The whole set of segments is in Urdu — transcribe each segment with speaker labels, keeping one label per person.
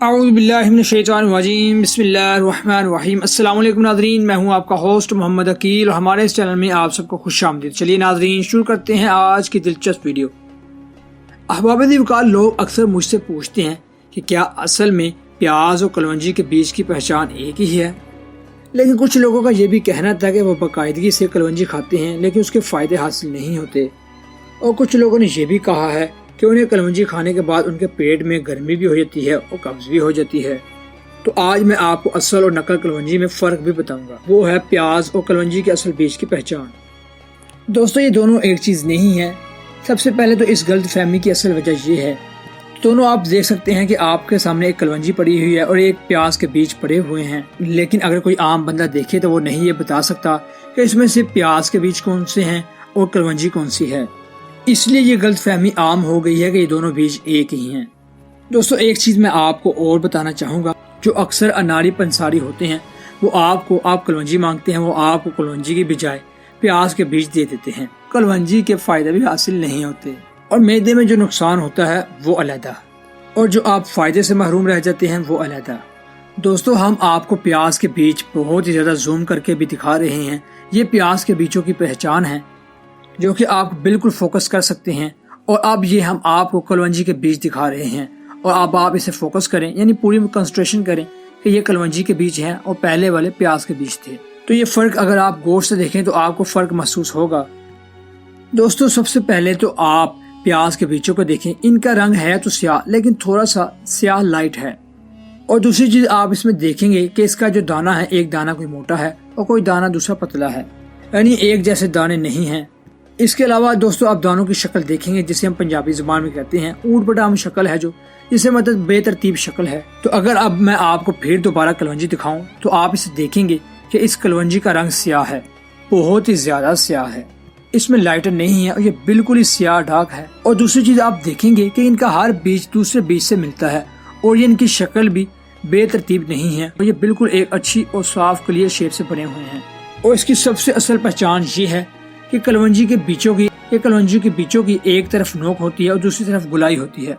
Speaker 1: اعوذ باللہ من الشیطان الرجیم بسم اللہ الرحمن الرحیم۔ السلام علیکم ناظرین، میں ہوں آپ کا ہوسٹ محمد عقیل اور ہمارے اس چینل میں آپ سب کو خوش آمدید۔ چلیے ناظرین شروع کرتے ہیں آج کی دلچسپ ویڈیو۔ احباب دیوکار، لوگ اکثر مجھ سے پوچھتے ہیں کہ کیا اصل میں پیاز اور کلونجی کے بیج کی پہچان ایک ہی ہے؟ لیکن کچھ لوگوں کا یہ بھی کہنا تھا کہ وہ باقاعدگی سے کلونجی کھاتے ہیں لیکن اس کے فائدے حاصل نہیں ہوتے، اور کچھ لوگوں نے یہ بھی کہا ہے کہ انہیں کلونجی کھانے کے بعد ان کے پیٹ میں گرمی بھی ہو جاتی ہے اور قبض بھی ہو جاتی ہے۔ تو آج میں آپ کو اصل اور نقل کلونجی میں فرق بھی بتاؤں گا، وہ ہے پیاز اور کلونجی کے اصل بیج کی پہچان۔ دوستو، یہ دونوں ایک چیز نہیں ہے۔ سب سے پہلے تو اس غلط فہمی کی اصل وجہ یہ ہے، دونوں آپ دیکھ سکتے ہیں کہ آپ کے سامنے ایک کلونجی پڑی ہوئی ہے اور ایک پیاز کے بیج پڑے ہوئے ہیں، لیکن اگر کوئی عام بندہ دیکھے تو وہ نہیں یہ بتا سکتا کہ اس میں سے پیاز کے بیج کون سے ہیں اور کلونجی کون سی ہے۔ اس لیے یہ غلط فہمی عام ہو گئی ہے کہ یہ دونوں بیج ایک ہی ہیں۔ دوستو، ایک چیز میں آپ کو اور بتانا چاہوں گا، جو اکثر اناری پنساری ہوتے ہیں وہ آپ کلونجی مانگتے ہیں، وہ آپ کو کلونجی کی بجائے پیاز کے بیج دے دیتے ہیں۔ کلونجی کے فائدے بھی حاصل نہیں ہوتے اور معدے میں جو نقصان ہوتا ہے وہ علیحدہ، اور جو آپ فائدے سے محروم رہ جاتے ہیں وہ علیحدہ۔ دوستو، ہم آپ کو پیاز کے بیج بہت ہی زیادہ زوم کر کے بھی دکھا رہے ہیں۔ یہ پیاز کے بیجوں کی پہچان ہے جو کہ آپ بالکل فوکس کر سکتے ہیں، اور اب یہ ہم آپ کو کلونجی کے بیج دکھا رہے ہیں، اور اب آپ اسے فوکس کریں، یعنی پوری کنسنٹریشن کریں کہ یہ کلونجی کے بیج ہیں اور پہلے والے پیاز کے بیج تھے۔ تو یہ فرق اگر آپ غور سے دیکھیں تو آپ کو فرق محسوس ہوگا۔ دوستو، سب سے پہلے تو آپ پیاز کے بیجوں کو دیکھیں، ان کا رنگ ہے تو سیاہ لیکن تھوڑا سا سیاہ لائٹ ہے، اور دوسری چیز آپ اس میں دیکھیں گے کہ اس کا جو دانہ ہے، ایک دانہ کوئی موٹا ہے اور کوئی دانہ دوسرا پتلا ہے، یعنی ایک جیسے دانے نہیں ہیں۔ اس کے علاوہ دوستو، آپ دانوں کی شکل دیکھیں گے، جسے ہم پنجابی زبان میں کہتے ہیں اونٹ پٹام شکل ہے، جو جسے مطلب بے ترتیب شکل ہے۔ تو اگر اب میں آپ کو پھر دوبارہ کلونجی دکھاؤں تو آپ اسے دیکھیں گے کہ اس کلونجی کا رنگ سیاہ ہے، بہت ہی زیادہ سیاہ ہے، اس میں لائٹر نہیں ہے اور یہ بالکل ہی سیاہ ڈارک ہے۔ اور دوسری چیز آپ دیکھیں گے کہ ان کا ہر بیج دوسرے بیج سے ملتا ہے، اور یہ ان کی شکل بھی بے ترتیب نہیں ہے، اور یہ بالکل ایک اچھی اور صاف کلیئر شیپ سے بنے ہوئے ہیں۔ اور اس کی سب سے اصل پہچان یہ ہے کہ کلونجی کے بیچوں کی ایک طرف نوک ہوتی ہے اور دوسری طرف گلائی ہوتی ہے۔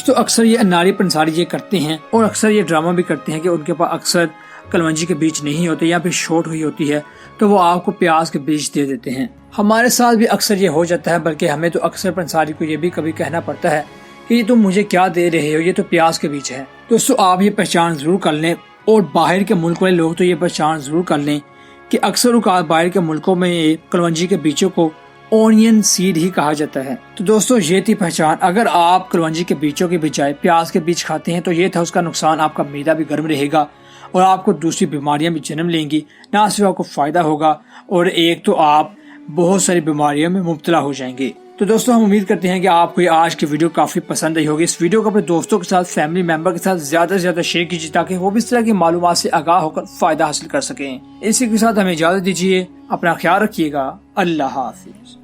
Speaker 1: تو اکثر یہ اناری پنساری یہ کرتے ہیں، اور اکثر یہ ڈرامہ بھی کرتے ہیں کہ ان کے پاس اکثر کلونجی کے بیج نہیں ہوتے یا پھر شارٹ ہوئی ہوتی ہے، تو وہ آپ کو پیاز کے بیج دے دیتے ہیں۔ ہمارے ساتھ بھی اکثر یہ ہو جاتا ہے، بلکہ ہمیں تو اکثر پنساری کو یہ بھی کبھی کہنا پڑتا ہے کہ یہ تم مجھے کیا دے رہے ہو، یہ تو پیاز کے بیج ہے۔ دوستو، آپ یہ پہچان ضرور کر لیں، اور باہر کے ملک والے لوگ تو یہ پہچان ضرور کر لیں کہ اکثر اوقات باہر کے ملکوں میں کلونجی کے بیجوں کو اونین سیڈ ہی کہا جاتا ہے۔ تو دوستو، یہ تھی پہچان۔ اگر آپ کلونجی کے بیجوں کے بجائے پیاز کے بیج کھاتے ہیں تو یہ تھا اس کا نقصان، آپ کا معدہ بھی گرم رہے گا اور آپ کو دوسری بیماریاں بھی جنم لیں گی۔ نہ صرف آپ کو فائدہ ہوگا، اور ایک تو آپ بہت ساری بیماریوں میں مبتلا ہو جائیں گے۔ تو دوستو، ہم امید کرتے ہیں کہ آپ کو یہ آج کی ویڈیو کافی پسند آئی ہوگی۔ اس ویڈیو کو اپنے دوستوں کے ساتھ، فیملی ممبر کے ساتھ زیادہ سے زیادہ شیئر کیجیے تاکہ وہ بھی اس طرح کی معلومات سے آگاہ ہو کر فائدہ حاصل کر سکیں۔ اسی کے ساتھ ہمیں اجازت دیجیے، اپنا خیال رکھیے گا، اللہ حافظ۔